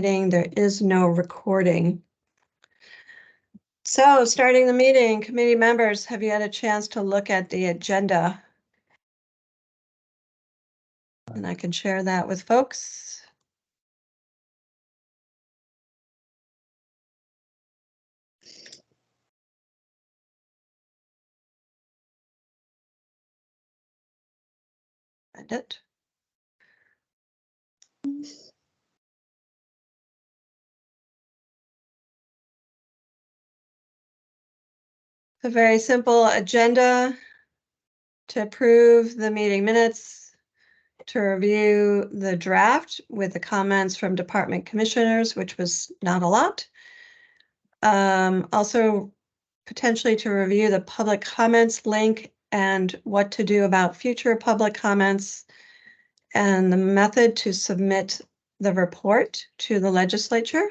There is no recording. So starting the meeting, committee members, have you had a chance to look at the agenda? And I can share that with folks. Find it. A very simple agenda to approve the meeting minutes, to review the draft with the comments from department commissioners, which was not a lot. Also potentially to review the public comments link and what to do about future public comments and the method to submit the report to the legislature.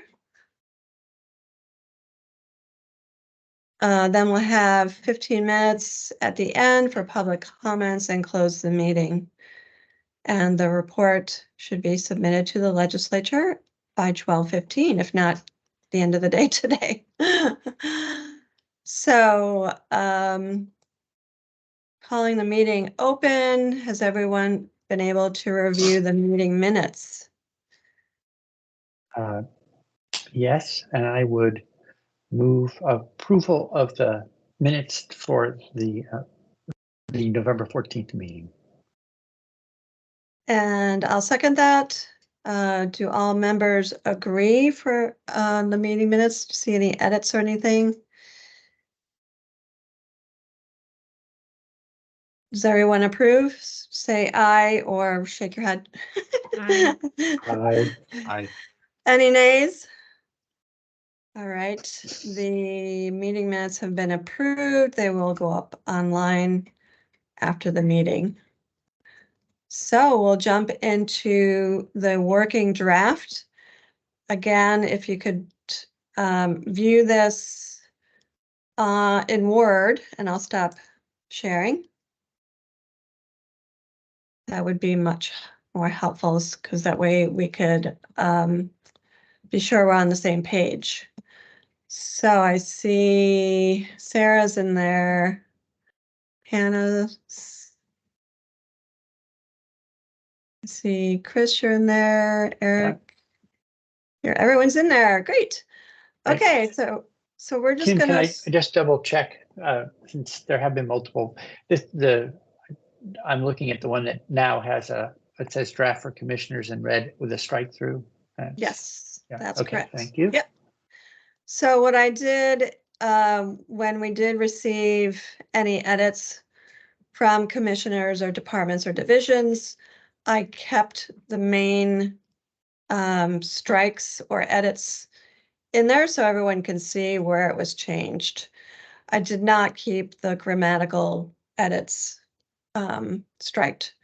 Then we'll have 15 minutes at the end for public comments and close the meeting. And the report should be submitted to the legislature by 12:15, if not the end of the day today. So, calling the meeting open. Has everyone been able to review the meeting minutes? Yes, and I would move approval of the minutes for the November 14th meeting. And I'll second that. Do all members agree for the meeting minutes? See any edits or anything? Does everyone approve? Say aye or shake your head. Aye. Aye. Aye. Any nays? All right, the meeting minutes have been approved. They will go up online after the meeting. So we'll jump into the working draft. Again, if you could view this in Word, and I'll stop sharing. That would be much more helpful because that way we could be sure we're on the same page. So I see Sarah's in there, Hannah's. I see Chris, you're in there, Eric. Everyone's in there. Great. Okay, so we're just Kim, gonna. can I just double check since there have been multiple. I'm looking at the one that now has it says draft for commissioners in red with a strike through. Yes, Yeah. that's Okay, correct. thank you. Yep. So what I did when we did receive any edits from commissioners or departments or divisions, I kept the main strikes or edits in there so everyone can see where it was changed. I did not keep the grammatical edits striked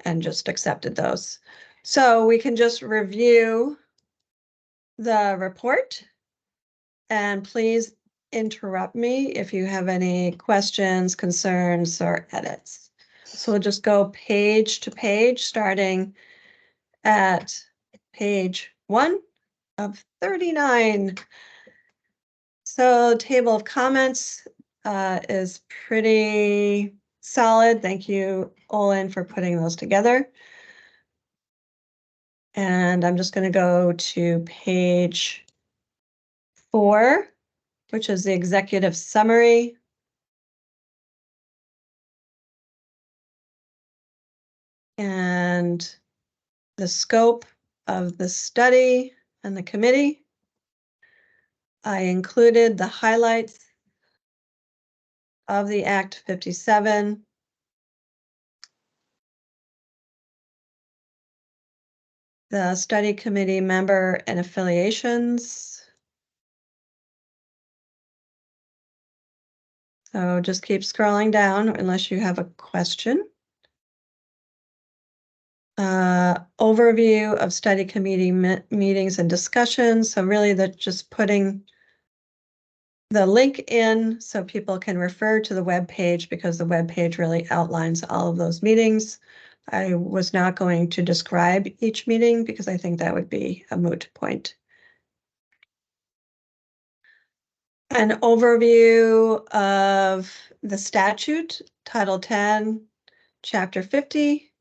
and just accepted those. So we can just review the report, and please interrupt me if you have any questions, concerns, or edits. So we'll just go page to page, starting at page 1 of 39. So table of comments is pretty solid. Thank you, Olin, for putting those together. And I'm just going to go to page 4, which is the executive summary. And the scope of the study and the committee. I included the highlights of the Act 57. The study committee member and affiliations. So just keep scrolling down unless you have a question. Overview of study committee meetings and discussions. So really that's just putting the link in so people can refer to the web page because the web page really outlines all of those meetings. I was not going to describe each meeting because I think that would be a moot point An overview of the statute, Title 10, Chapter 50.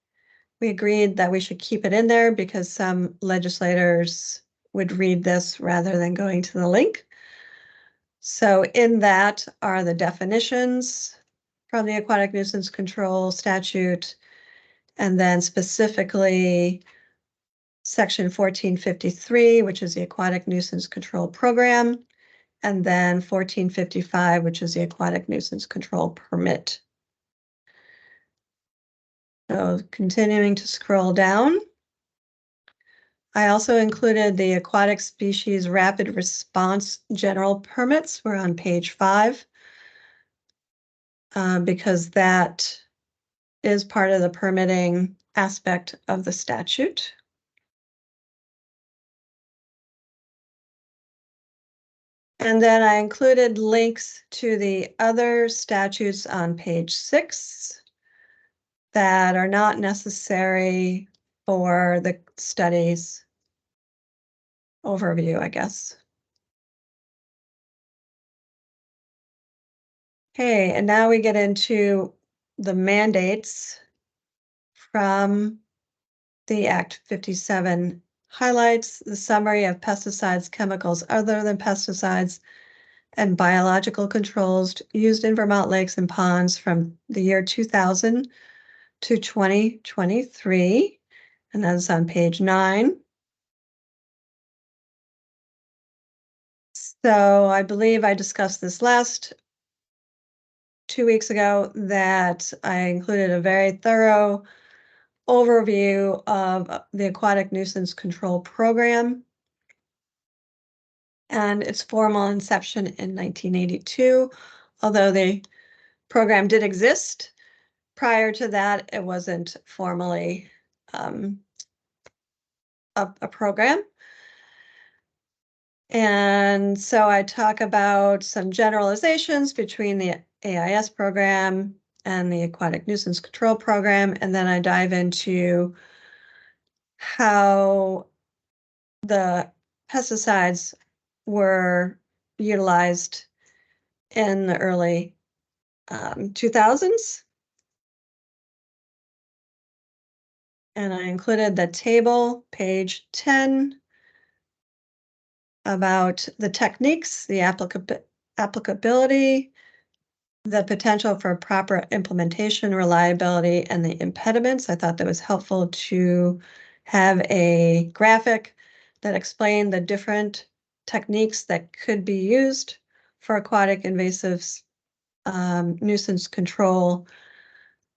We agreed that we should keep it in there because some legislators would read this rather than going to the link. So in that are the definitions from the Aquatic Nuisance Control Statute, and then specifically Section 1453, which is the Aquatic Nuisance Control Program, and then 1455, which is the Aquatic Nuisance Control Permit. So continuing to scroll down, I also included the Aquatic Species Rapid Response General Permits. We're on page 5, because that is part of the permitting aspect of the statute. And then I included links to the other statutes on page 6 that are not necessary for the studies overview, I guess. Okay, and now we get into the mandates from the Act 57. Highlights the summary of pesticides, chemicals other than pesticides, and biological controls used in Vermont lakes and ponds from the year 2000 to 2023. And that's on page 9. So I believe I discussed this last 2 weeks ago, that I included a very thorough overview of the Aquatic Nuisance Control Program and its formal inception in 1982. Although the program did exist, prior to that, it wasn't formally a program. And so I talk about some generalizations between the AIS program and the Aquatic Nuisance Control Program, and then I dive into how the pesticides were utilized in the early 2000s. And I included the table, page 10, about the techniques, the applicability, the potential for proper implementation, reliability, and the impediments. I thought that was helpful to have a graphic that explained the different techniques that could be used for aquatic invasives nuisance control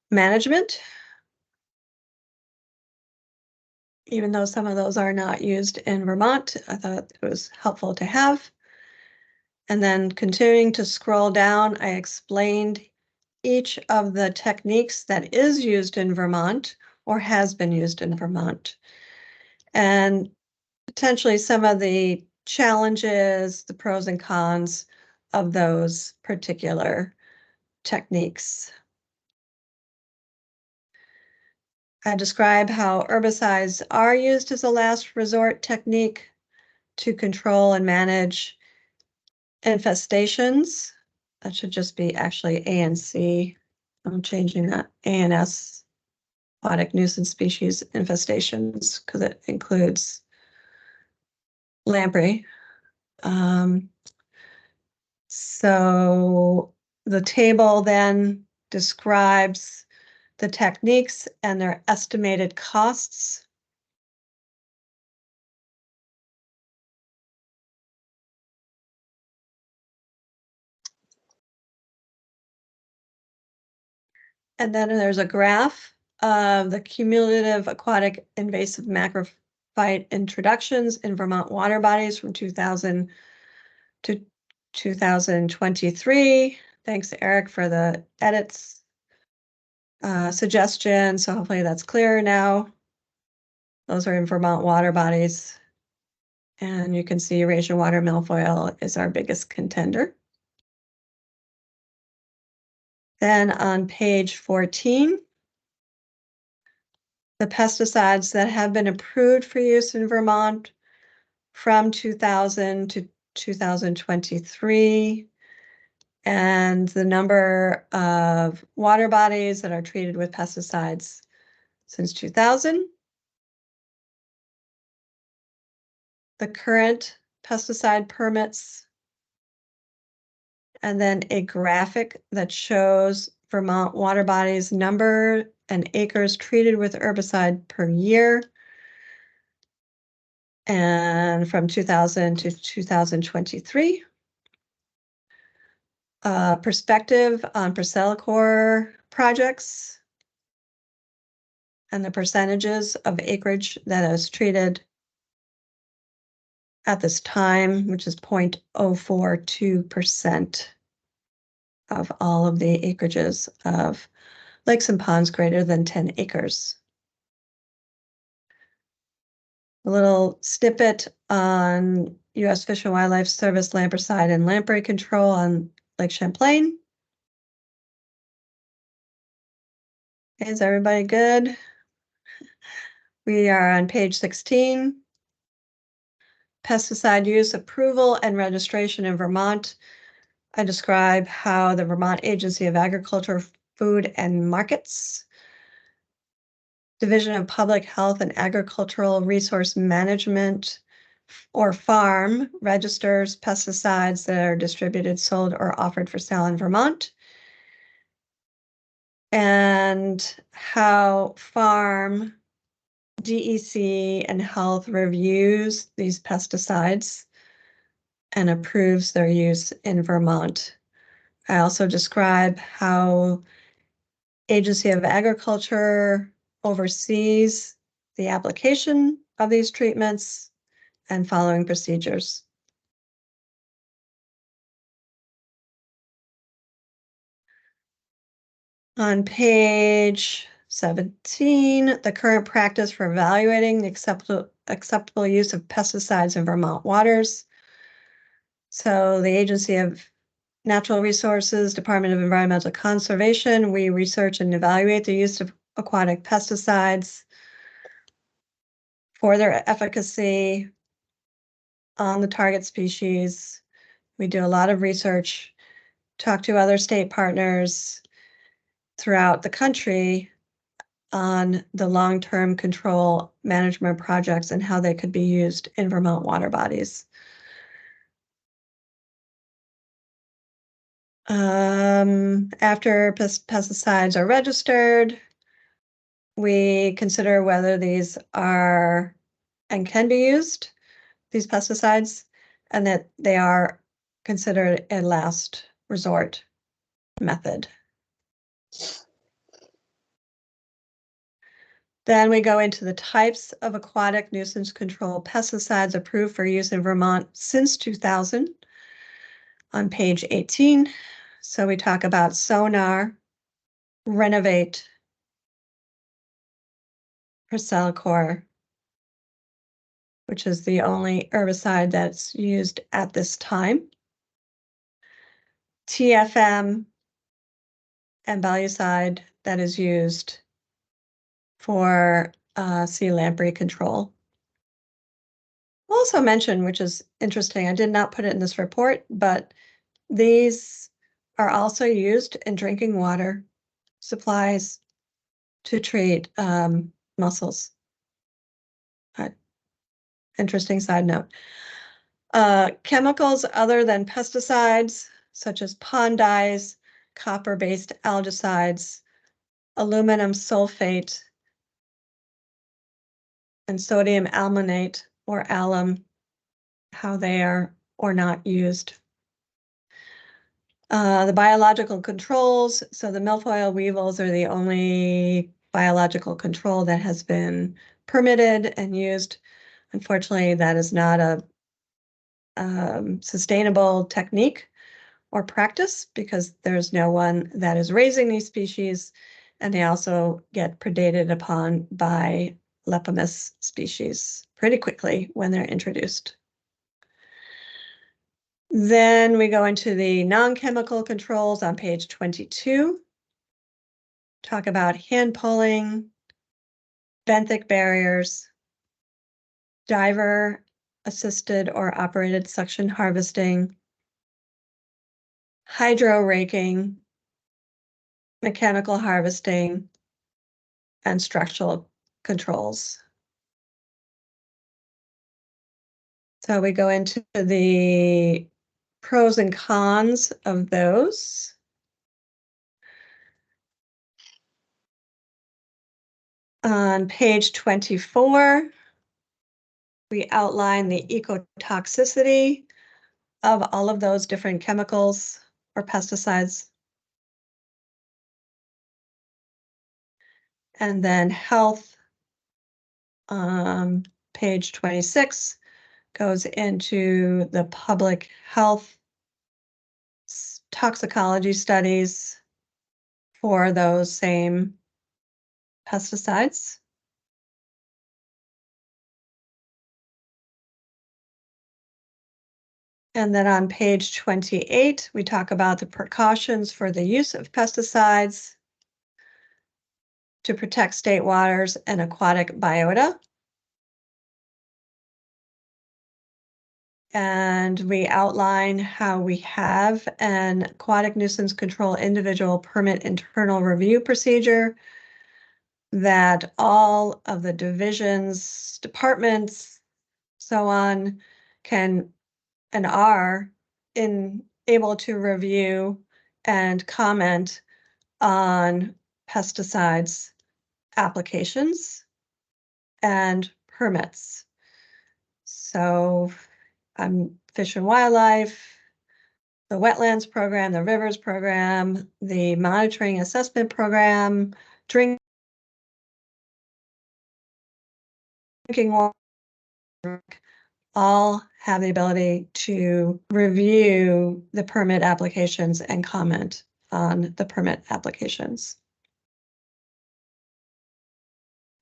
management. Even though some of those are not used in Vermont, I thought it was helpful to have. And then continuing to scroll down, I explained each of the techniques that is used in Vermont or has been used in Vermont, and potentially some of the challenges, the pros and cons of those particular techniques. I describe how herbicides are used as a last resort technique to control and manage infestations. That should just be actually ANC. I'm changing that, ANS, aquatic nuisance species infestations, because it includes lamprey. So the table then describes the techniques and their estimated costs. And then there's a graph of the cumulative aquatic invasive macrophyte introductions in Vermont water bodies from 2000 to 2023. Thanks, Eric, for the edits suggestion. So hopefully that's clearer now. Those are in Vermont water bodies. And you can see Eurasian water milfoil is our biggest contender. Then on page 14, the pesticides that have been approved for use in Vermont from 2000 to 2023, and the number of water bodies that are treated with pesticides since 2000. The current pesticide permits, and then a graphic that shows Vermont water bodies number and acres treated with herbicide per year. And from 2000 to 2023. Perspective on Percelicore projects and the percentages of acreage that is treated at this time, which is 0.042% of all of the acreages of lakes and ponds greater than 10 acres. A little snippet on U.S. Fish and Wildlife Service lamprey and lamprey control on Lake Champlain. Is everybody good? We are on page 16. Pesticide use approval and registration in Vermont. I describe how the Vermont Agency of Agriculture, Food and Markets, Division of Public Health and Agricultural Resource Management, or FARM, registers pesticides that are distributed, sold, or offered for sale in Vermont. And how FARM, DEC, and Health reviews these pesticides and approves their use in Vermont. I also describe how Agency of Agriculture oversees the application of these treatments and following procedures. On page 17, the current practice for evaluating the acceptable use of pesticides in Vermont waters. So the Agency of Natural Resources, Department of Environmental Conservation, we research and evaluate the use of aquatic pesticides for their efficacy on the target species. We do a lot of research, talk to other state partners throughout the country on the long-term control management projects and how they could be used in Vermont water bodies. After pesticides are registered, we consider whether these are and can be used, these pesticides, and that they are considered a last resort method. Then we go into the types of aquatic nuisance control pesticides approved for use in Vermont since 2000 on page 18. So we talk about Sonar, Renovate, Percelicore, which is the only herbicide that's used at this time, TFM, and Balucide that is used for sea lamprey control. I'll also mention, which is interesting, I did not put it in this report, but these are also used in drinking water supplies to treat mussels. Interesting side note. Chemicals other than pesticides, such as pond dyes, copper-based algicides, aluminum sulfate, and sodium almonate or alum, how they are or not used. The biological controls, so the milfoil weevils are the only biological control that has been permitted and used. Unfortunately, that is not a sustainable technique or practice because there's no one that is raising these species, and they also get predated upon by lepomis species pretty quickly when they're introduced. Then we go into the non-chemical controls on page 22. Talk about hand pulling, benthic barriers, diver assisted or operated suction harvesting, hydro raking, mechanical harvesting, and structural controls. So we go into the pros and cons of those. On page 24, we outline the ecotoxicity of all of those different chemicals or pesticides. And then health, page 26, goes into the public health toxicology studies for those same pesticides. And then on page 28, we talk about the precautions for the use of pesticides to protect state waters and aquatic biota. And we outline how we have an aquatic nuisance control individual permit internal review procedure that all of the divisions, departments, so on, can and are able to review and comment on pesticides applications and permits. So Fish and Wildlife, the Wetlands Program, the Rivers Program, the Monitoring Assessment Program, Drinking Water, all have the ability to review the permit applications and comment on the permit applications.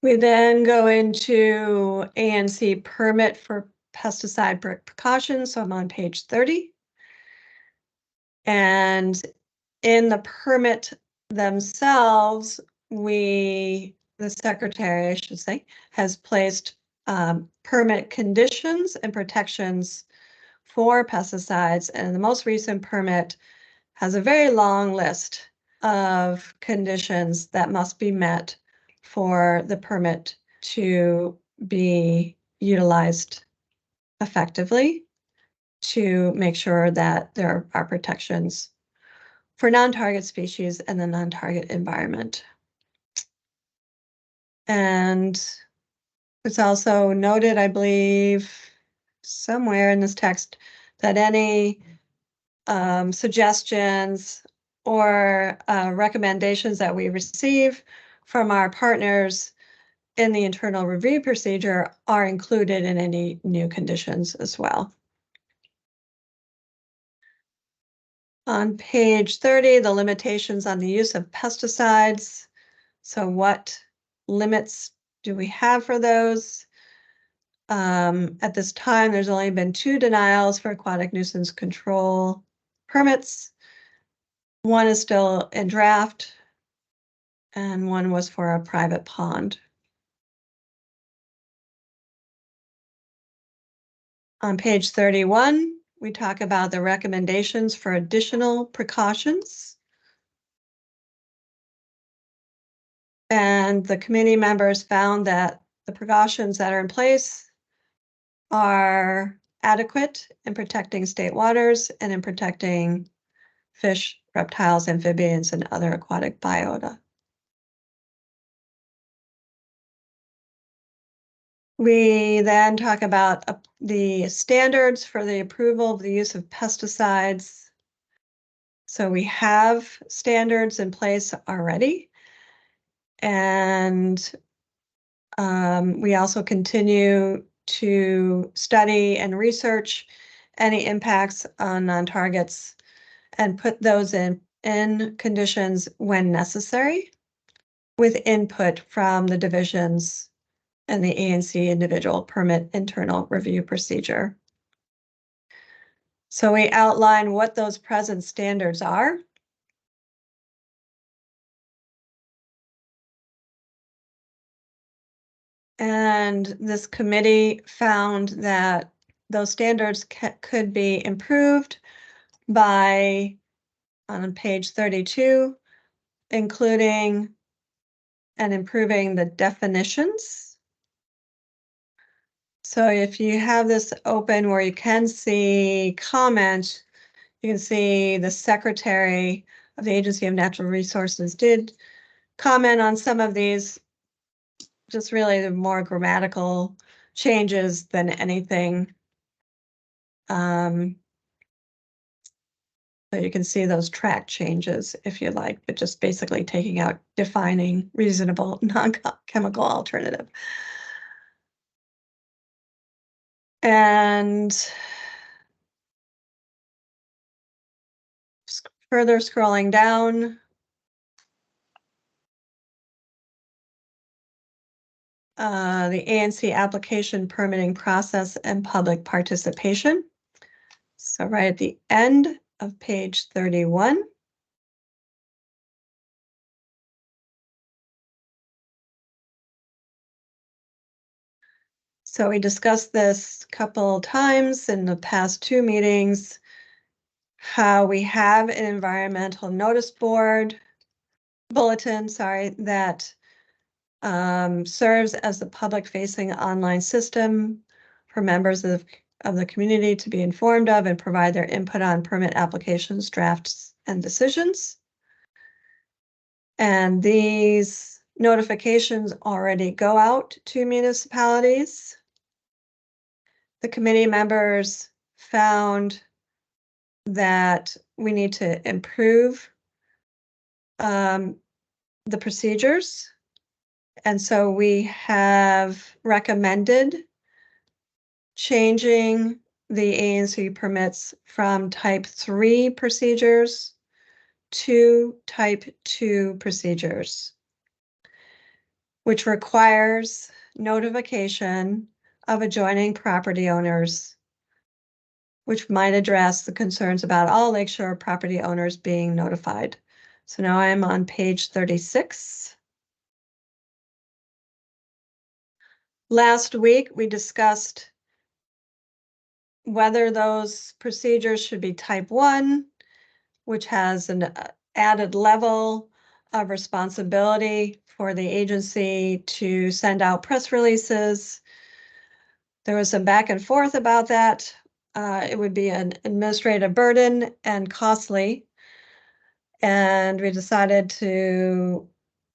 We then go into ANC permit for pesticide precautions. So I'm on page 30. And in the permit themselves, the secretary, I should say, has placed permit conditions and protections for pesticides. And the most recent permit has a very long list of conditions that must be met for the permit to be utilized effectively to make sure that there are protections for non-target species and the non-target environment. And it's also noted, I believe, somewhere in this text, that any suggestions or recommendations that we receive from our partners in the internal review procedure are included in any new conditions as well. On page 30, the limitations on the use of pesticides. So what limits do we have for those? At this time, there's only been 2 denials for aquatic nuisance control permits. One is still in draft, and one was for a private pond. On page 31, we talk about the recommendations for additional precautions. And the committee members found that the precautions that are in place are adequate in protecting state waters and in protecting fish, reptiles, amphibians, and other aquatic biota. We then talk about the standards for the approval of the use of pesticides. So we have standards in place already. And we also continue to study and research any impacts on non-targets and put those in conditions when necessary with input from the divisions and the ANC individual permit internal review procedure. So we outline what those present standards are. And this committee found that those standards could be improved by, on page 32, including and improving the definitions. So if you have this open where you can see comments, you can see the Secretary of the Agency of Natural Resources did comment on some of these, just really the more grammatical changes than anything. So you can see those track changes if you like, but just basically taking out defining reasonable non-chemical alternative. And further scrolling down, the ANC application permitting process and public participation. So right at the end of page 31. So we discussed this a couple times in the past 2 meetings, how we have an environmental notice board bulletin, that serves as the public-facing online system for members of the community to be informed of and provide their input on permit applications, drafts, and decisions. And these notifications already go out to municipalities. The committee members found that we need to improve the procedures. And so we have recommended changing the ANC permits from type 3 procedures to type 2 procedures, which requires notification of adjoining property owners, which might address the concerns about all lakeshore property owners being notified. So now I'm on page 36. Last week, we discussed whether those procedures should be type 1, which has an added level of responsibility for the agency to send out press releases. There was some back and forth about that. It would be an administrative burden and costly. And we decided to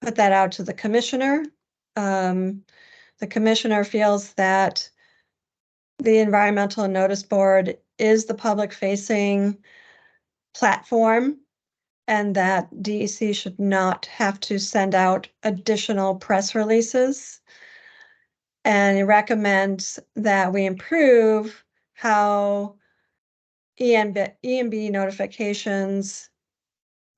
put that out to the commissioner. The commissioner feels that the Environmental Notice Board is the public-facing platform and that DEC should not have to send out additional press releases. And he recommends that we improve how ENB notifications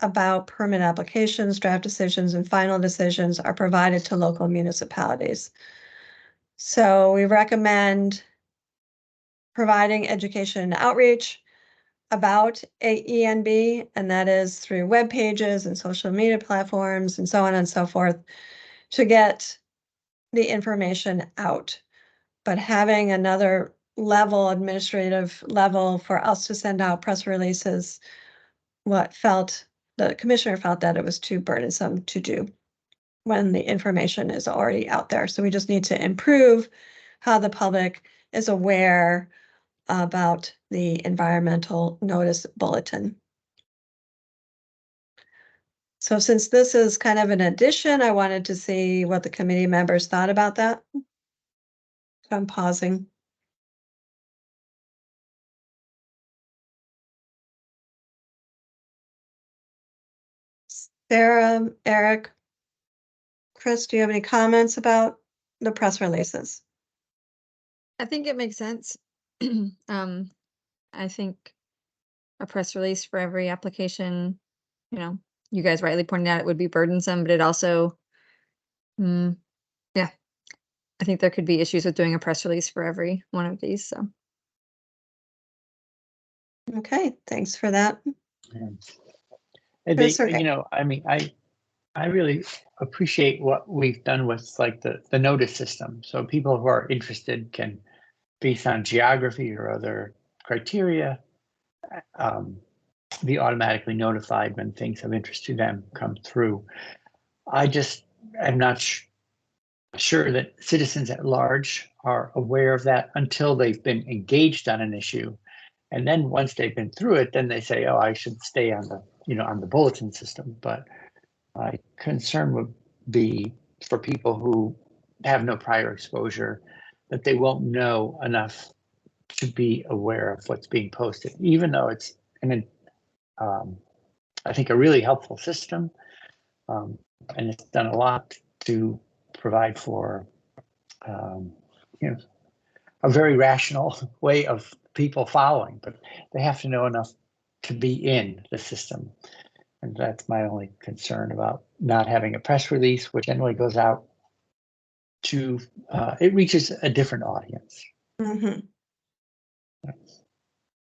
about permit applications, draft decisions, and final decisions are provided to local municipalities. So we recommend providing education and outreach about ENB, and that is through web pages and social media platforms and so on and so forth to get the information out. But having another level, administrative level for us to send out press releases, the commissioner felt that it was too burdensome to do when the information is already out there. So we just need to improve how the public is aware about the environmental notice bulletin. So since this is kind of an addition, I wanted to see what the committee members thought about that. So I'm pausing. Sarah, Eric, Chris, do you have any comments about the press releases? I think it makes sense. I think a press release for every application, you guys rightly pointed out it would be burdensome, but it also, yeah, I think there could be issues with doing a press release for every one of these, so. Okay, thanks for that. And That's they, okay. I really appreciate what we've done with like the notice system. So people who are interested can based on geography or other criteria, be automatically notified when things of interest to them come through. I just am not sure that citizens at large are aware of that until they've been engaged on an issue. And then once they've been through it, then they say, oh, I should stay on the, on the bulletin system. But my concern would be for people who have no prior exposure, that they won't know enough to be aware of what's being posted, even though it's I think a really helpful system, and it's done a lot to provide for a very rational way of people following, but they have to know enough to be in the system. And that's my only concern about not having a press release, which generally goes out to, it reaches a different audience. Mm-hmm.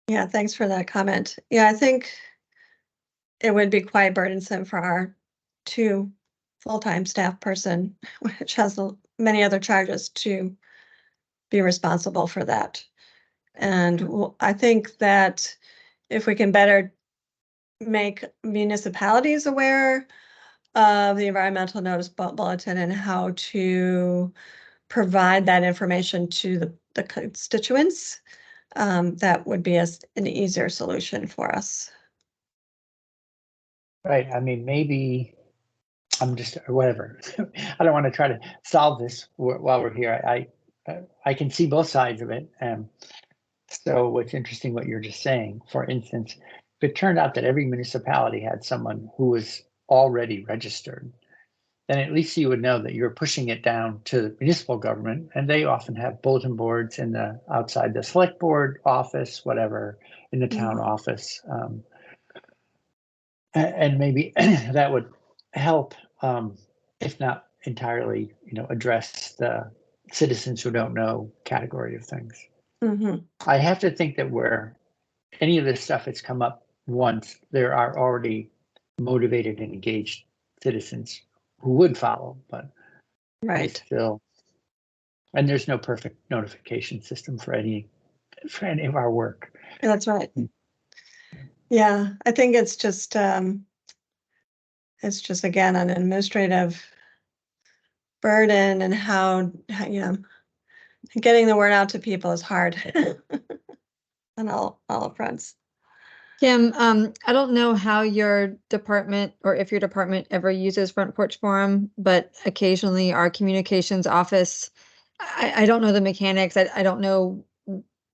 Yeah, thanks for that comment. Yeah, I think it would be quite burdensome for our 2 full-time staff person, which has many other charges, to be responsible for that. And I think that if we can better make municipalities aware of the environmental notice bulletin and how to provide that information to the constituents, that would be an easier solution for us. Right. I mean, maybe I'm just, or whatever. I don't want to try to solve this while we're here. I can see both sides of it. So what's interesting, what you're just saying, for instance, if it turned out that every municipality had someone who was already registered, then at least you would know that you're pushing it down to the municipal government, and they often have bulletin boards in the outside the select board office, whatever, in the town office. And maybe that would help, if not entirely, address the citizens who don't know category of things. Mm-hmm. I have to think that where any of this stuff has come up once, there are already motivated and engaged citizens who would follow, but Right. still, and there's no perfect notification system for any of our work. That's right. Yeah, I think it's just again an administrative burden, and how getting the word out to people is hard on all fronts. Kim, I don't know how your department, or if your department ever uses Front Porch Forum, but occasionally our communications office, I don't know the mechanics. I don't know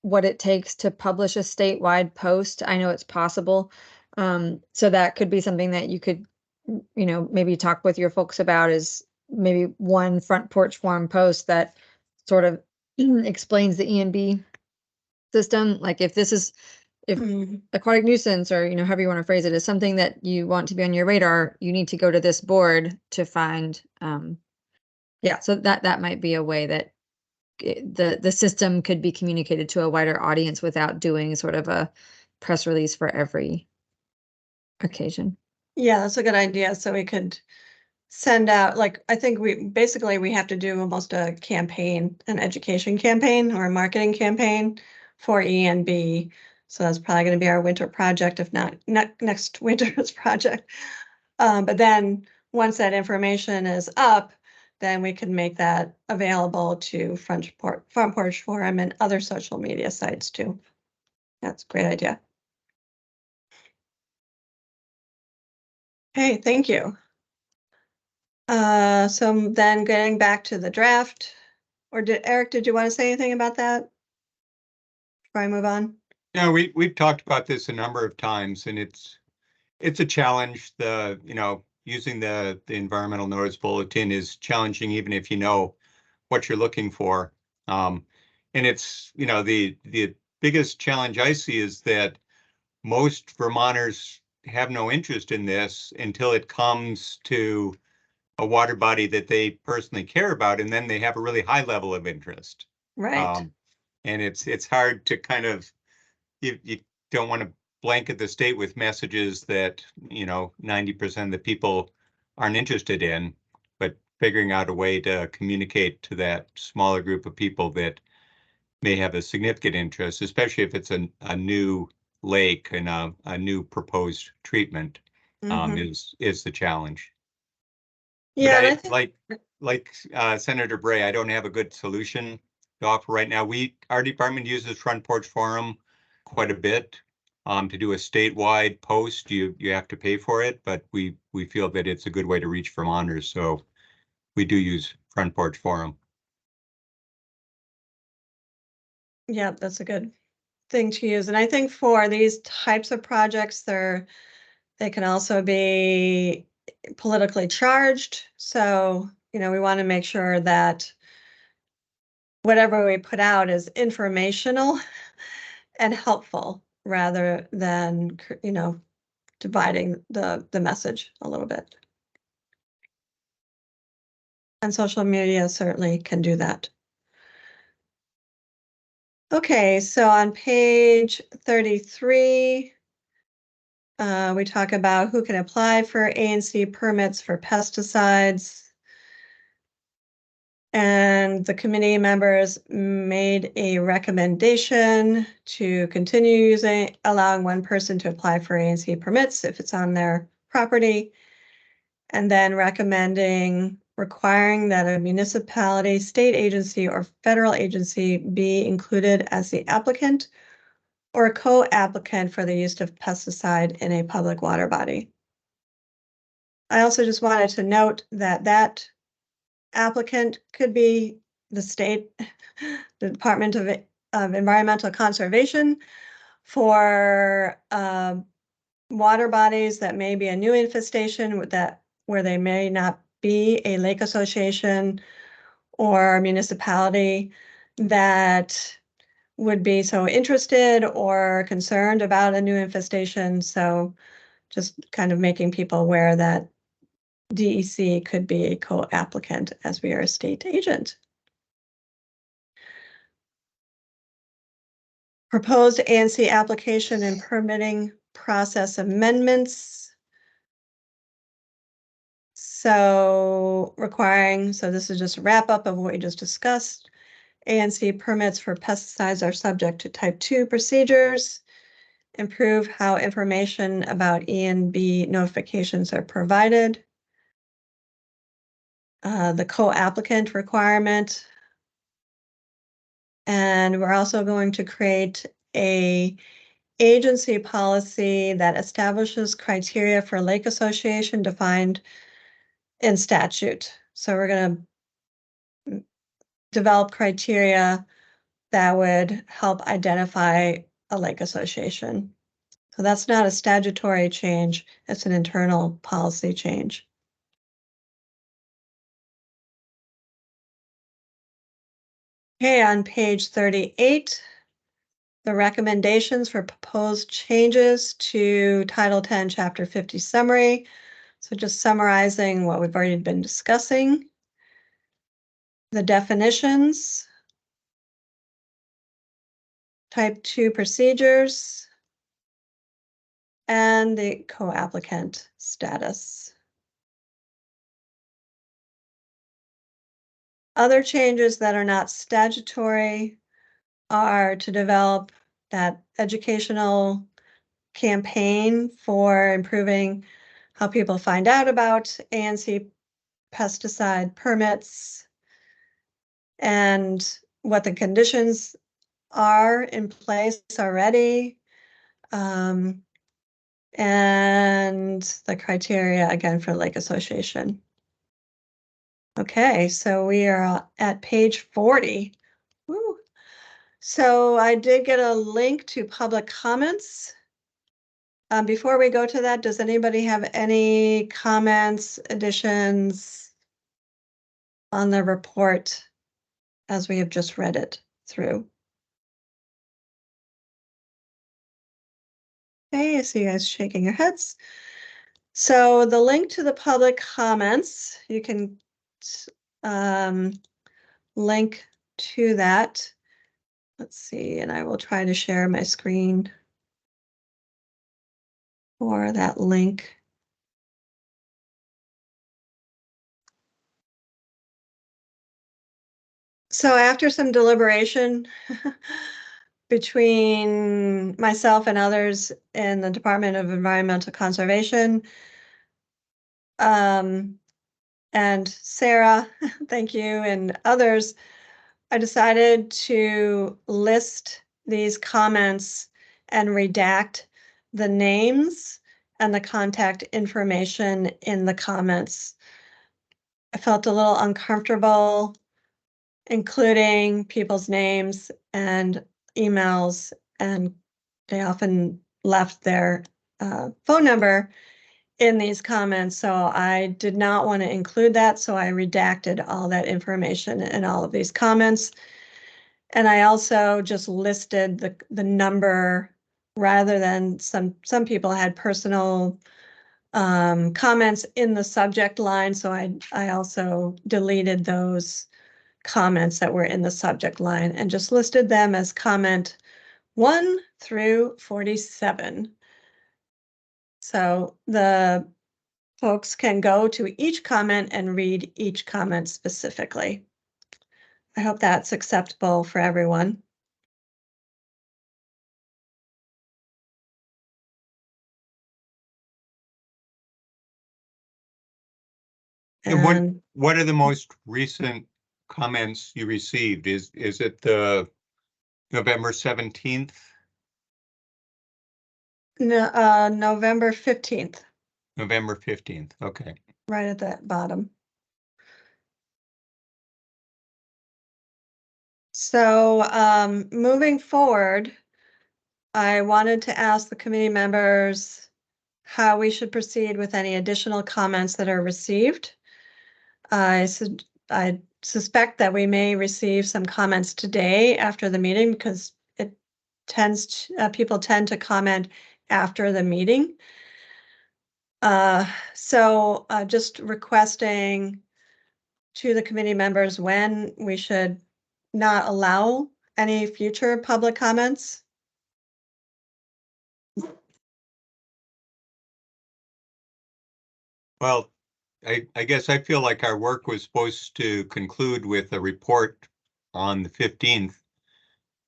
what it takes to publish a statewide post. I know it's possible. So that could be something that you could, maybe talk with your folks about, is maybe one Front Porch Forum post that sort of explains the E&B system. Like if Aquatic Nuisance, or however you want to phrase it, is something that you want to be on your radar, you need to go to this board to find. So that might be a way that the system could be communicated to a wider audience without doing sort of a press release for every occasion. Yeah, that's a good idea. So we could send out, like, I think we have to do almost a campaign, an education campaign or a marketing campaign for E&B. So that's probably going to be our winter project, if not next winter's project. But then once that information is up, then we can make that available to Front Porch Forum and other social media sites too. That's a great idea. Okay, thank you. So then getting back to the draft, or Eric, did you want to say anything about that before I move on? Yeah, we've talked about this a number of times, and it's a challenge. Using the environmental notice bulletin is challenging, even if you know what you're looking for. And it's, the biggest challenge I see is that most Vermonters have no interest in this until it comes to a water body that they personally care about, and then they have a really high level of interest. Right. And it's hard to kind of, you don't want to blanket the state with messages that 90% of the people aren't interested in, but figuring out a way to communicate to that smaller group of people that may have a significant interest, especially if it's a new lake and a new proposed treatment, Mhm. is the challenge. Yeah, and I But think, like Senator Bray, I don't have a good solution to offer right now. Our department uses Front Porch Forum quite a bit. To do a statewide post, you have to pay for it, but we feel that it's a good way to reach Vermonters, so we do use Front Porch Forum. yeah, that's a good thing to use. And I think for these types of projects, they can also be politically charged. So, we want to make sure that whatever we put out is informational and helpful rather than, dividing the message a little bit. And social media certainly can do that. Okay, so on page 33, we talk about who can apply for A&C permits for pesticides. And the committee members made a recommendation to continue allowing one person to apply for A&C permits if it's on their property. And then recommending requiring that a municipality, state agency, or federal agency be included as the applicant or a co-applicant for the use of pesticide in a public water body. I also just wanted to note that applicant could be the state, the Department of Environmental Conservation for water bodies that may be a new infestation where they may not be a lake association or municipality that would be so interested or concerned about a new infestation. So just kind of making people aware that DEC could be a co-applicant as we are a state agent. Proposed A&C application and permitting process amendments. So this is just a wrap up of what we just discussed. A&C permits for pesticides are subject to type 2 procedures. Improve how information about E&B notifications are provided. The co-applicant requirement. And we're also going to create a agency policy that establishes criteria for lake association defined in statute. So we're going to develop criteria that would help identify a lake association. So that's not a statutory change, it's an internal policy change. Okay, on page 38, the recommendations for proposed changes to Title 10, Chapter 50 summary. So just summarizing what we've already been discussing. The definitions, type 2 procedures, and the co-applicant status. Other changes that are not statutory are to develop that educational campaign for improving how people find out about A&C pesticide permits and what the conditions are in place already, and the criteria again for lake association. Okay, so we are at page 40. Woo. So I did get a link to public comments. Before we go to that, does anybody have any comments, additions on the report as we have just read it through? Okay, I see you guys shaking your heads. So the link to the public comments, you can link to that. Let's see, and I will try to share my screen for that link. So after some deliberation between myself and others in the Department of Environmental Conservation, and Sarah, thank you, and others, I decided to list these comments and redact the names and the contact information in the comments. I felt a little uncomfortable including people's names and emails, and they often left their phone number in these comments, so I did not want to include that, so I redacted all that information in all of these comments. And I also just listed the number rather than some people had personal comments in the subject line, so I also deleted those comments that were in the subject line and just listed them as comment 1 through 47. So the folks can go to each comment and read each comment specifically. I hope that's acceptable for everyone. And what are the most recent comments you received? Is it the November 17th? No, November 15th, November 15th. Okay. right at the bottom. So moving forward, I wanted to ask the committee members how we should proceed with any additional comments that are received. I suspect that we may receive some comments today after the meeting because it tends to, people tend to comment after the meeting. So just requesting to the committee members when we should not allow any future public comments. Well, I guess I feel like our work was supposed to conclude with a report on the 15th.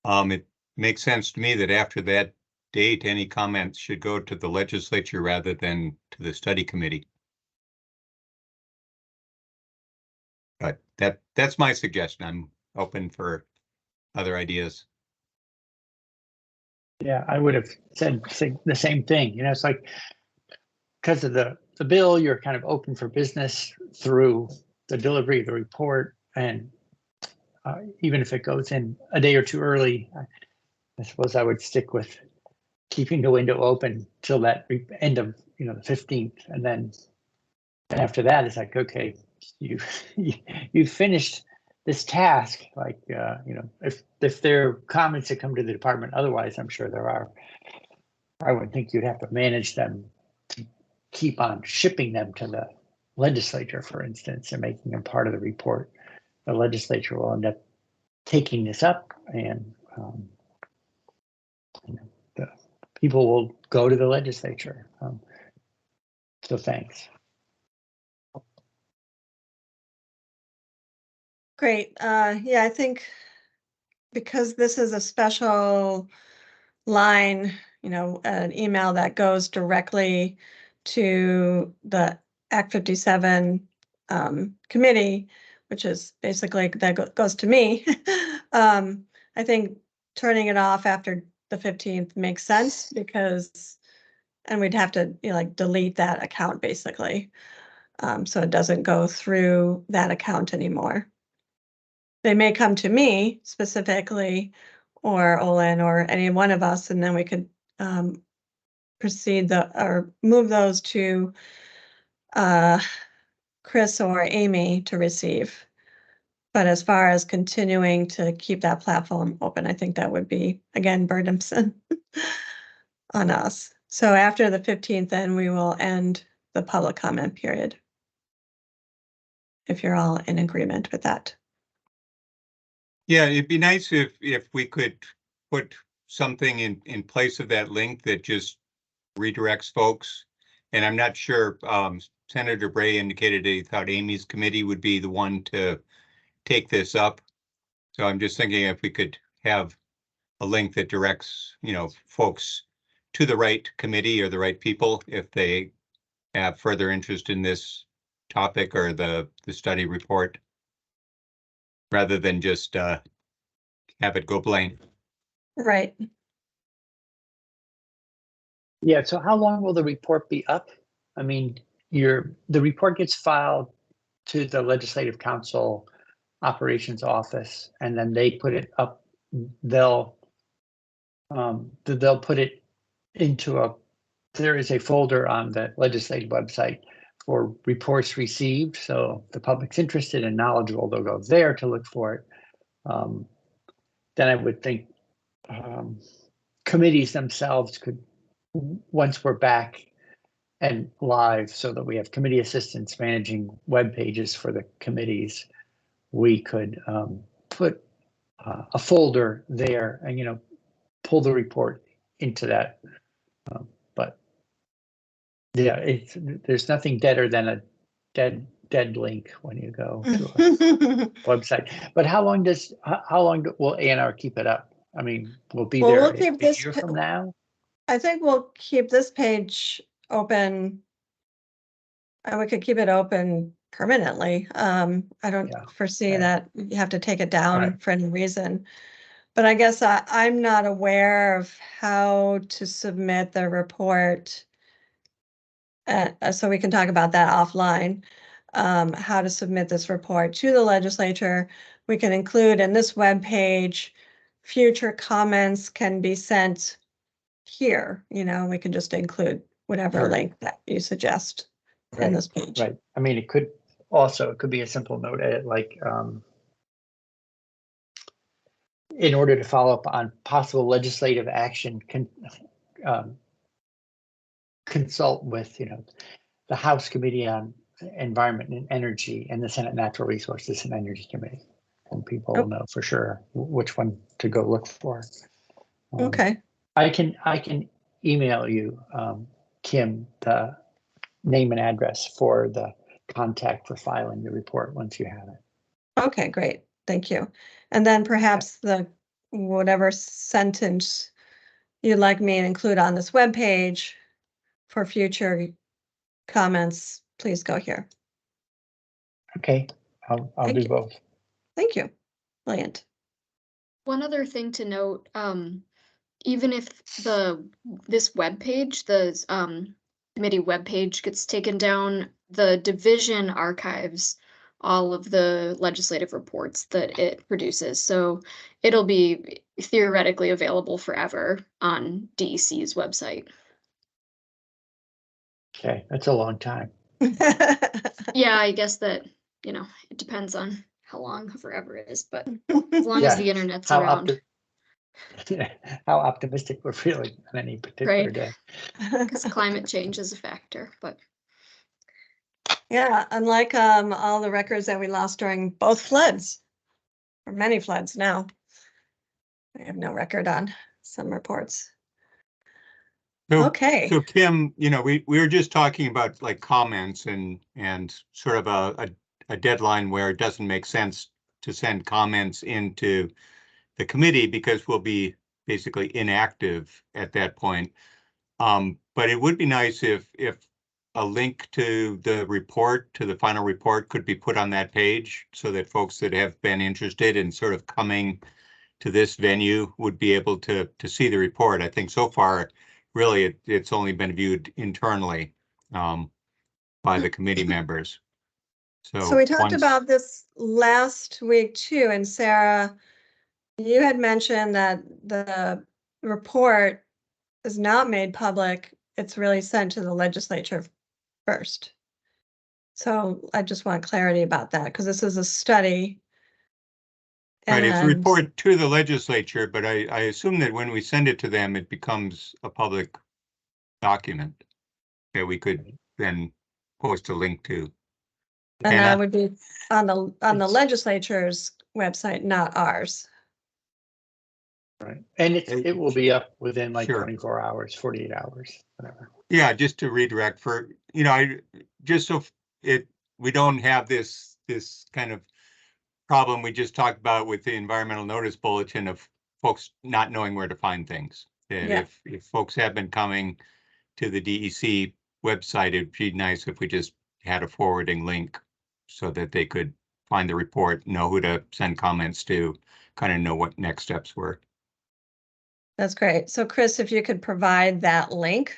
It makes sense to me that after that date, any comments should go to the legislature rather than to the study committee. But that's my suggestion. I'm open for other ideas. Yeah, I would have said the same thing. You know, it's like because of the bill, you're kind of open for business through the delivery of the report, and even if it goes in a day or two early, I suppose I would stick with keeping the window open till that end of the 15th, and then after that, it's like, okay, you've finished this task. Like if there are comments that come to the department, otherwise, I'm sure there are. I would think you'd have to manage them to keep on shipping them to the legislature, for instance, and making them part of the report. The legislature will end up taking this up, and the people will go to the legislature. So thanks. Great. Yeah, I think because this is a special line, an email that goes directly to the Act 57 committee, which is basically that goes to me. I think turning it off after the 15th makes sense because, and we'd have to like delete that account basically. So it doesn't go through that account anymore. They may come to me specifically or Olin or any one of us, and then we could proceed or move those to Chris or Amy to receive. But as far as continuing to keep that platform open, I think that would be, again, burdensome on us. So after the 15th, then we will end the public comment period. If you're all in agreement with that. Yeah, it'd be nice if we could put something in place of that link that just redirects folks. And I'm not sure, Senator Bray indicated he thought Amy's committee would be the one to take this up. So I'm just thinking if we could have a link that directs, folks to the right committee or the right people if they have further interest in this topic or the study report, rather than just have it go blank. Right. Yeah, so how long will the report be up? I mean, the report gets filed to the Legislative Council Operations Office, and then they put it up. They'll put it into there is a folder on the legislative website for reports received. So if the public's interested and knowledgeable, they'll go there to look for it. Then I would think committees themselves could, once we're back and live, so that we have committee assistants managing web pages for the committees, we could put a folder there and pull the report into that. But yeah, there's nothing deader than a dead link when you go to a website. But how long will A&R keep it up? I mean, we'll be Well, there we'll keep a this year from now. I think we'll keep this page open. And we could keep it open permanently. I don't Yeah, foresee yeah. that you have to take it down Right. for any reason. But I guess I'm not aware of how to submit the report. So we can talk about that offline. How to submit this report to the legislature. We can include in this web page, future comments can be sent here. We can just include whatever Sure. link that you suggest in this page. Right. I mean, it could be a simple note edit, like in order to follow up on possible legislative action, consult with the House Committee on Environment and Energy and the Senate Natural Resources and Energy Committee, and people will know for sure which one to go look for. Okay. I can email you, Kim, the name and address for the contact for filing the report once you have it. Okay, great. Thank you. And then perhaps whatever sentence you'd like me to include on this webpage for future comments, please go here. Okay, I'll Thank do you. both. Thank you. Brilliant. One other thing to note, even if this webpage, the committee webpage gets taken down, the division archives all of the legislative reports that it produces. So it'll be theoretically available forever on DEC's website. Okay, that's a long time. Yeah, I guess that, it depends on how long forever is, but as long as the internet's around. How optimistic we're feeling on any particular day. Because climate change is a factor, but Yeah, unlike all the records that we lost during both floods, or many floods now. I have no record on some reports. Okay. So Kim, we were just talking about like comments and sort of a deadline where it doesn't make sense to send comments into the committee because we'll be basically inactive at that point. But it would be nice if a link to the final report could be put on that page so that folks that have been interested in sort of coming to this venue would be able to see the report. I think so far, really, it's only been viewed internally by the committee members. So we talked about this last week too, and Sarah, you had mentioned that the report is not made public. It's really sent to the legislature first. So I just want clarity about that because this is a study. Right, it's a report to the legislature, but I assume that when we send it to them, it becomes a public document that we could then post a link to. And that would be on the legislature's website, not ours. Right, and it will be up within like Sure. 24 hours, 48 hours, whatever. Yeah, just to redirect for, just so we don't have this kind of problem we just talked about with the environmental notice bulletin of folks not knowing where to find things. And Yeah. if folks have been coming to the DEC website, it'd be nice if we just had a forwarding link so that they could find the report, know who to send comments to, kind of know what next steps were. That's great. So Chris, if you could provide that link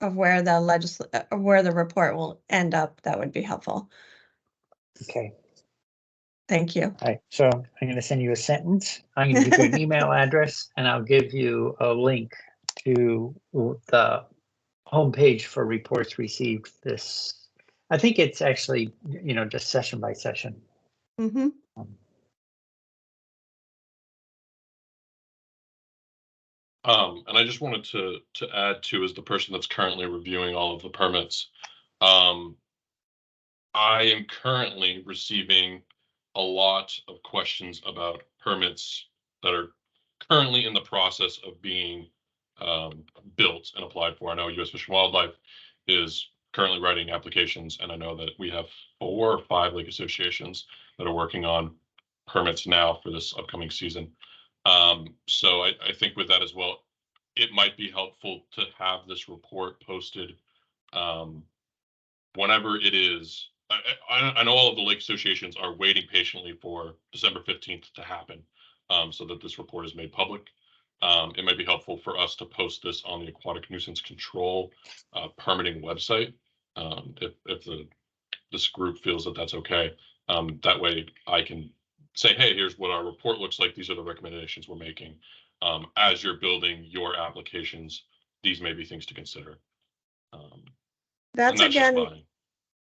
of where the report will end up, that would be helpful. Okay. Thank you. All right, so I'm going to send you a sentence. I'm going to give you an email address, and I'll give you a link to the homepage for reports received this. I think it's actually, just session by session. Mm-hmm. And I just wanted to add to, as the person that's currently reviewing all of the permits, I am currently receiving a lot of questions about permits that are currently in the process of being built and applied for. I know U.S. Fish and Wildlife is currently writing applications, and I know that we have 4 or 5 lake associations that are working on permits now for this upcoming season. So I think with that as well, it might be helpful to have this report posted whenever it is. I know all of the lake associations are waiting patiently for December 15th to happen, so that this report is made public. It might be helpful for us to post this on the Aquatic Nuisance Control permitting website, if this group feels that that's okay. That way I can say, hey, here's what our report looks like. These are the recommendations we're making. As you're building your applications, these may be things to consider. That's just again, mine.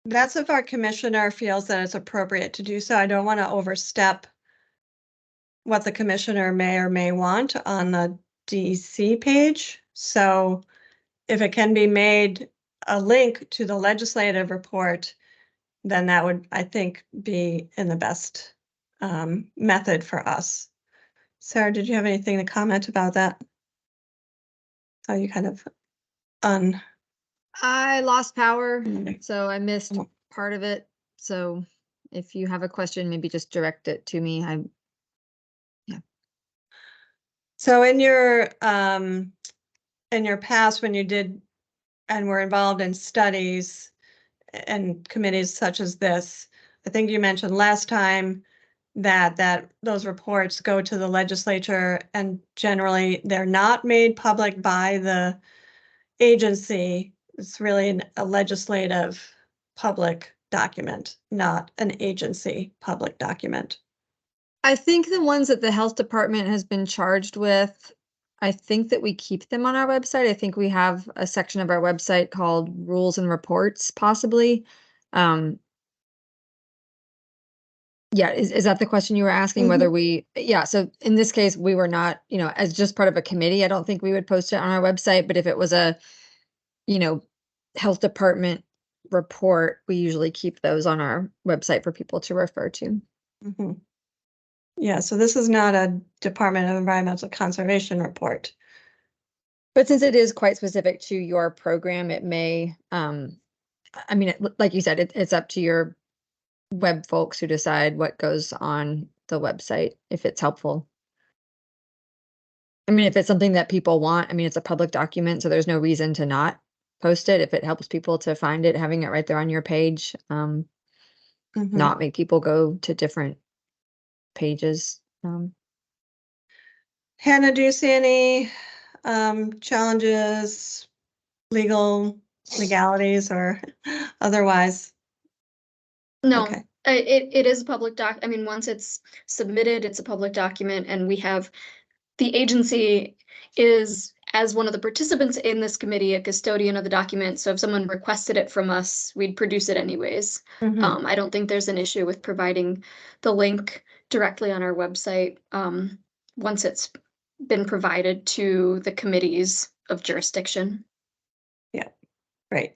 that's if our commissioner feels that it's appropriate to do so. I don't want to overstep what the commissioner may or may want on the DEC page. So if it can be made a link to the legislative report, then that would, I think, be in the best method for us. Sarah, did you have anything to comment about that? Oh, you kind of I lost power, Mm. so I missed Mm. part of it. So if you have a question, maybe just direct it to me. So in your past, when you did and were involved in studies and committees such as this, I think you mentioned last time that those reports go to the legislature and generally they're not made public by the agency. It's really a legislative public document, not an agency public document. I think the ones that the health department has been charged with, I think that we keep them on our website. I think we have a section of our website called rules and reports, possibly. Yeah, is that the question you were asking, whether yeah, so in this case, we were not, as just part of a committee, I don't think we would post it on our website, but if it was a, health department report, we usually keep those on our website for people to refer to. Mm-hmm. Yeah, so this is not a Department of Environmental Conservation report. But since it is quite specific to your program, it may, I mean, like you said, it's up to your web folks who decide what goes on the website, if it's helpful. I mean, if it's something that people want, I mean, it's a public document, so there's no reason to not post it. If it helps people to find it, having it right there on your page, not make people go to different pages. Hannah, do you see any challenges, legalities or otherwise? No, Okay. it is a public doc. I mean, once it's submitted, it's a public document, and we have the agency is, as one of the participants in this committee, a custodian of the document. So if someone requested it from us, we'd produce it anyways. Mhm. I don't think there's an issue with providing the link directly on our website once it's been provided to the committees of jurisdiction. Yeah, great.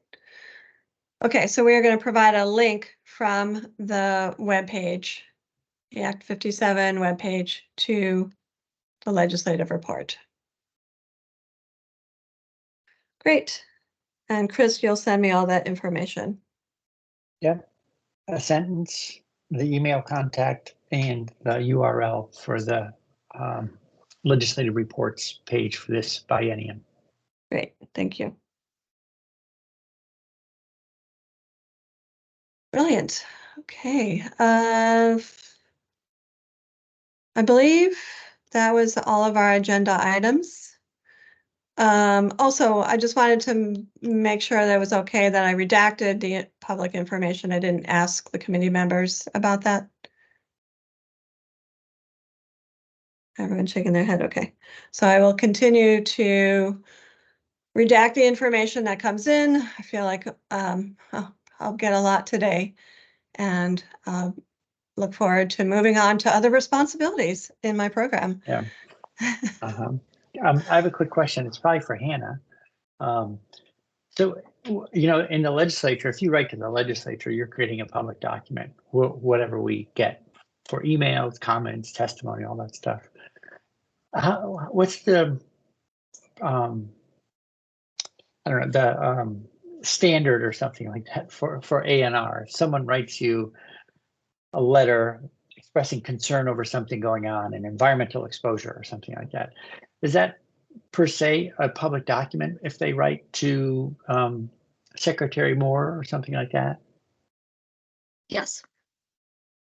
Okay, so we are going to provide a link from the webpage, the Act 57 webpage, to the legislative report. Great. And Chris, you'll send me all that information. Yeah, a sentence the email contact and the URL for the legislative reports page for this biennium. Great, thank you. Brilliant. Okay. I believe that was all of our agenda items. Also, I just wanted to make sure that it was okay that I redacted the public information. I didn't ask the committee members about that. Everyone shaking their head, okay. So I will continue to redact the information that comes in. I feel like I'll get a lot today, and look forward to moving on to other responsibilities in my program. Yeah. I have a quick question. It's probably for Hannah. So, you know, in the legislature, if you write to the legislature, you're creating a public document, whatever we get for emails, comments, testimony, all that stuff. What's the, I don't know, the standard or something like that for A&R? If someone writes you a letter expressing concern over something going on, an environmental exposure or something like that, is that per se a public document if they write to Secretary Moore or something like that? Yes.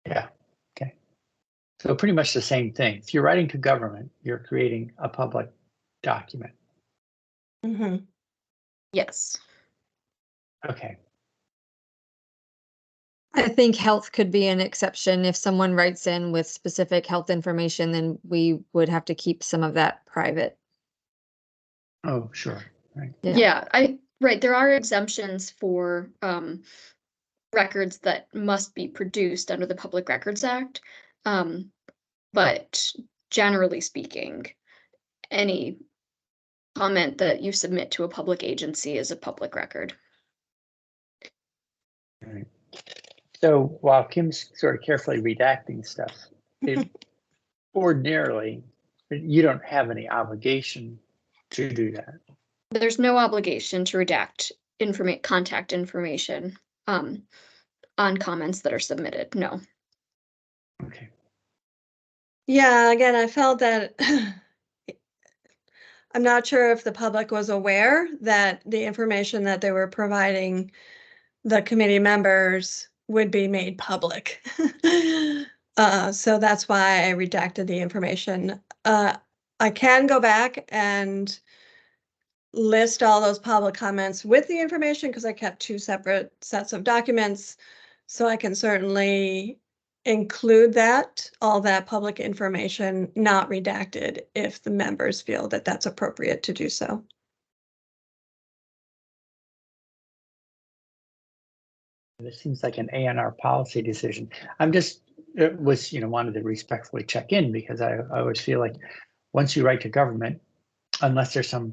Yeah, okay. So pretty much the same thing. If you're writing to government, you're creating a public document. Mm-hmm. Yes. Okay. I think health could be an exception. If someone writes in with specific health information, then we would have to keep some of that private. Oh, sure. Right. Yeah. Right, there are exemptions for records that must be produced under the Public Records Act. But generally speaking, any comment that you submit to a public agency is a public record. Right. So while Kim's sort of carefully redacting stuff, ordinarily, you don't have any obligation to do that. There's no obligation to redact contact information on comments that are submitted, no. Okay. Yeah, again, I felt that I'm not sure if the public was aware that the information that they were providing the committee members would be made public. So that's why I redacted the information. I can go back and list all those public comments with the information because I kept two separate sets of documents. So I can certainly include that, all that public information, not redacted, if the members feel that that's appropriate to do so. This seems like an A&R policy decision. It was, wanted to respectfully check in because I always feel like once you write to government, unless there's some,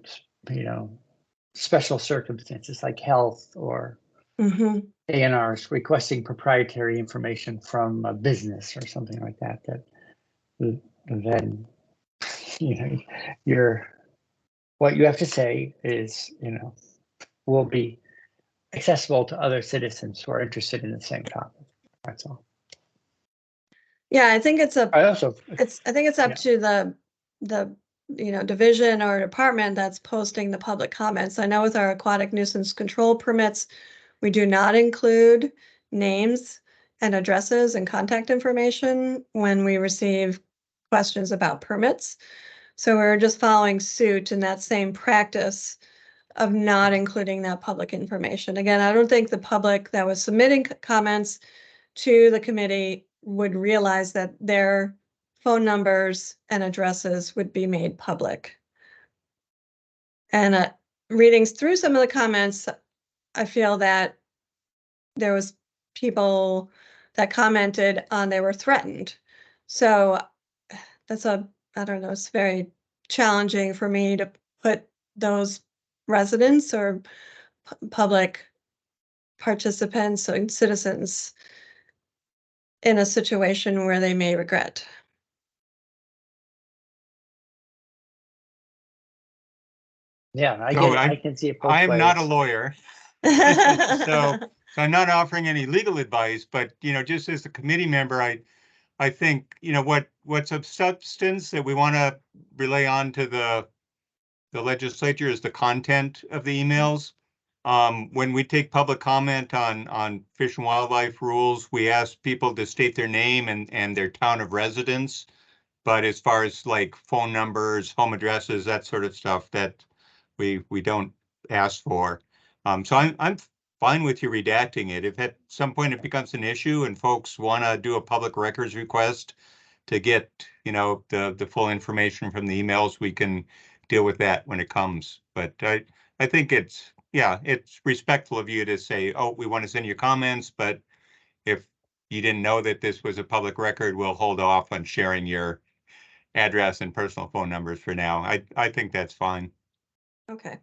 special circumstances like health or Mm-hmm. A&Rs requesting proprietary information from a business or something like that, then, what you have to say is, will be accessible to other citizens who are interested in the same topic. That's all. Yeah, I think it's I think it's up to the division or department that's posting the public comments. I know with our aquatic nuisance control permits, we do not include names and addresses and contact information when we receive questions about permits. So we're just following suit in that same practice of not including that public information. Again, I don't think the public that was submitting comments to the committee would realize that their phone numbers and addresses would be made public. And reading through some of the comments, I feel that there was people that commented on they were threatened. So that's I don't know, it's very challenging for me to put those residents or public participants and citizens in a situation where they may regret. Yeah, I So get it. I can see it both I am not a ways. lawyer. So So I'm not offering any legal advice, but, you know, just as a committee member, I think, you know, what's of substance that we want to relay on to the legislature is the content of the emails. When we take public comment on fish and wildlife rules, we ask people to state their name and their town of residence. But as far as like phone numbers, home addresses, that sort of stuff, that we don't ask for. So I'm fine with you redacting it. If at some point it becomes an issue and folks want to do a public records request to get, you know, the full information from the emails, we can deal with that when it comes. But I think it's, yeah, it's respectful of you to say, oh, we want to send you comments, but if you didn't know that this was a public record, we'll hold off on sharing your address and personal phone numbers for now. I think that's fine. Okay.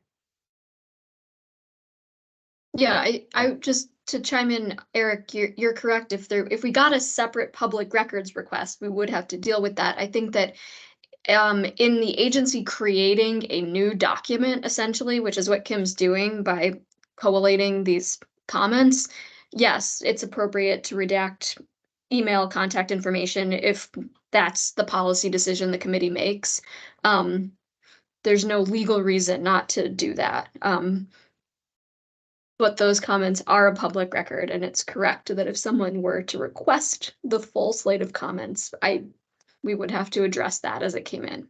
Yeah, I just to chime in, Eric, you're correct. If we got a separate public records request, we would have to deal with that. I think that in the agency creating a new document, essentially, which is what Kim's doing by collating these comments, yes, it's appropriate to redact email contact information if that's the policy decision the committee makes. There's no legal reason not to do that. But those comments are a public record, and it's correct that if someone were to request the full slate of comments, we would have to address that as it came in.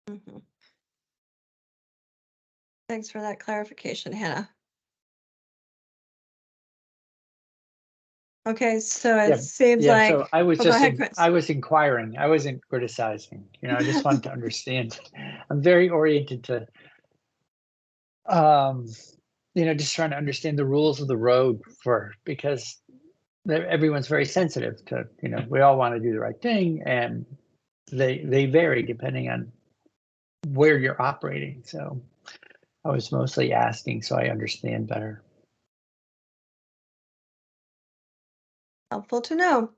Mhm. Thanks for that clarification, Hannah. Okay, so Yeah, it seems Yeah, like, so I was oh, go just, ahead, Chris. I was inquiring, I wasn't criticizing, you know, I just wanted to understand. I'm very oriented to, you know, just trying to understand the rules of the road because everyone's very sensitive to, you know, we all want to do the right thing, and they vary depending on where you're operating. So I was mostly asking so I understand better. Helpful to know.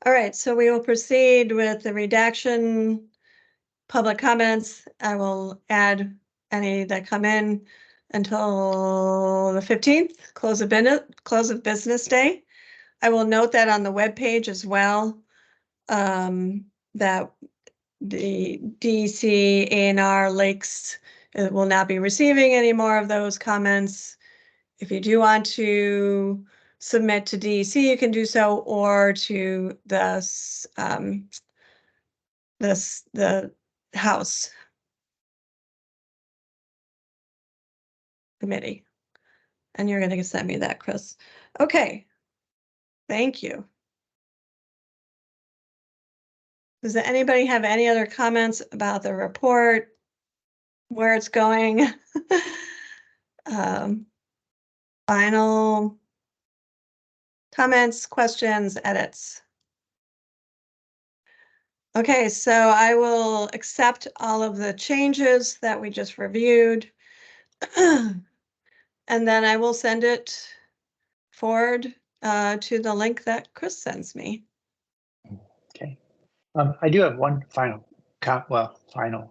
All right, so we will proceed with the redaction, public comments. I will add any that come in until the 15th, close of business day. I will note that on the webpage as well, that the DEC A&R Lakes will not be receiving any more of those comments. If you do want to submit to DEC, you can do so, or to the House committee. And you're going to send me that, Chris. Okay. Thank you. Does anybody have any other comments about the report, where it's going? Final comments, questions, edits? Okay, so I will accept all of the changes that we just reviewed. And then I will send it forward to the link that Chris sends me. Okay. I do have one final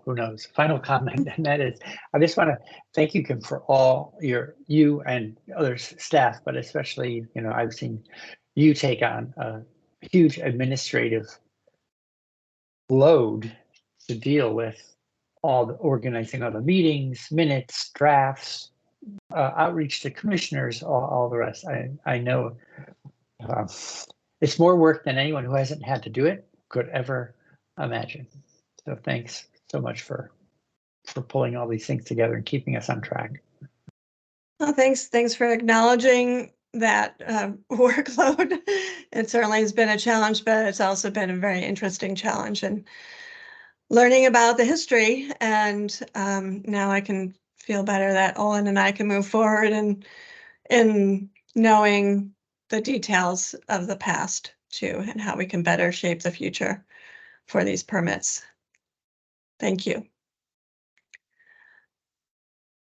who knows, final comment, and that is, I just want to thank you, Kim, for all you and other staff, but especially, you know, I've seen you take on a huge administrative load to deal with all the organizing of the meetings, minutes, drafts, outreach to commissioners, all the rest. I know it's more work than anyone who hasn't had to do it could ever imagine. So thanks so much for pulling all these things together and keeping us on track. Well, thanks for acknowledging that workload. It certainly has been a challenge, but it's also been a very interesting challenge, and learning about the history. And now I can feel better that Olin and I can move forward in knowing the details of the past too, and how we can better shape the future for these permits. Thank you.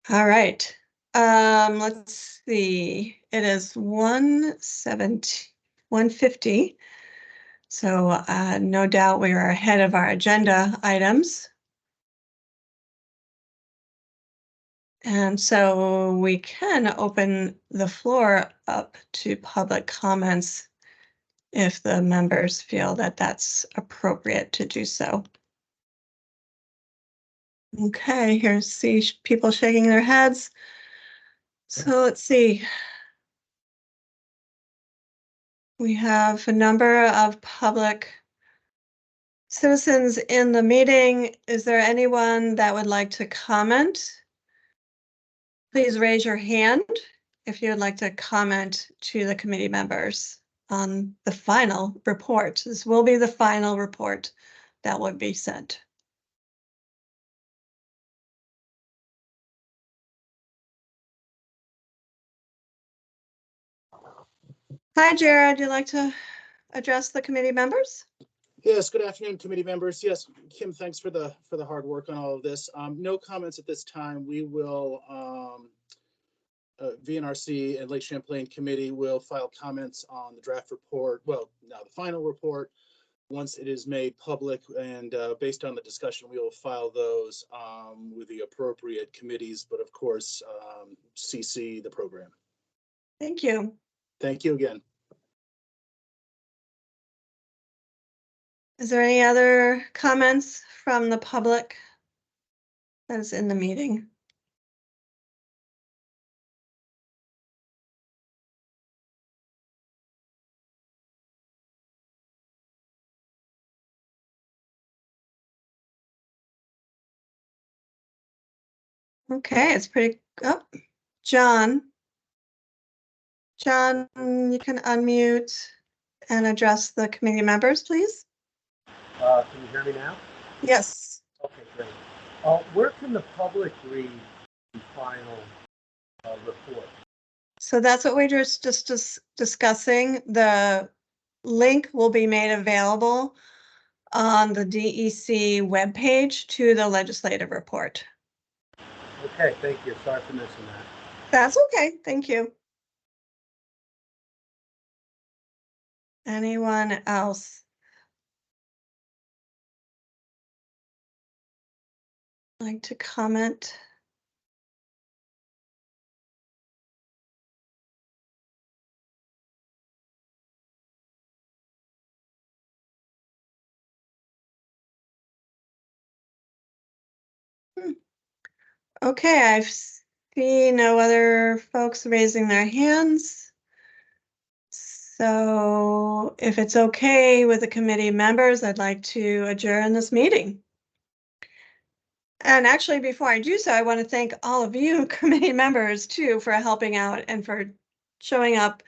All right. Let's see. It is 1:50. So no doubt we are ahead of our agenda items. And so we can open the floor up to public comments if the members feel that that's appropriate to do so. Okay, here's people shaking their heads. So let's see. We have a number of public citizens in the meeting. Is there anyone that would like to comment? Please raise your hand if you would like to comment to the committee members on the final report. This will be the final report that would be sent. Hi, Jared. Would you like to address the committee members? Yes, good afternoon, committee members. Yes, Kim, thanks for the hard work on all of this. No comments at this time. We will, VNRC and Lake Champlain Committee will file comments on the draft report. Well, now the final report, once it is made public, and based on the discussion, we will file those with the appropriate committees, but of course, CC the program. Thank you. Thank you again. Is there any other comments from the public that is in the meeting? Okay, it's pretty, oh, John. John, you can unmute and address the committee members, please. Can you hear me now? Yes. Okay, great. Where can the public read the final report? So that's what we're just discussing. The link will be made available on the DEC webpage to the legislative report. Okay, thank you. Sorry for missing that. That's okay. Thank you. Anyone else like to comment? Okay, I've seen no other folks raising their hands. So if it's okay with the committee members, I'd like to adjourn this meeting. And actually, before I do so, I want to thank all of you committee members too for helping out and for showing up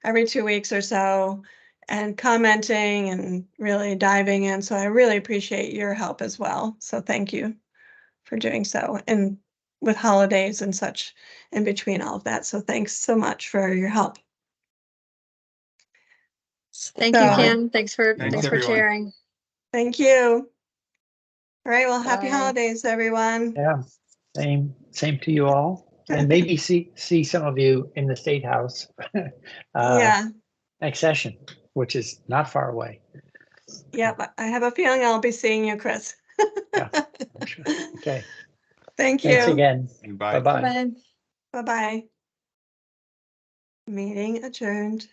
every 2 weeks or so and commenting and really diving in. So I really appreciate your help as well. So thank you for doing so, and with holidays and such in between all of that. So thanks so much for your help. Thank you, So- Kim. Thanks for Thanks, everyone. sharing. Thank you. All right, well, happy Bye. holidays, everyone. Yeah, same to you all. And maybe see some of you in the State House Yeah, next session, which is not far away. yeah, but I have a feeling I'll be seeing you, Chris. Yeah, sure. Okay, Thank thanks you. again. And bye. Bye-bye. Bye. Bye-bye. Meeting adjourned.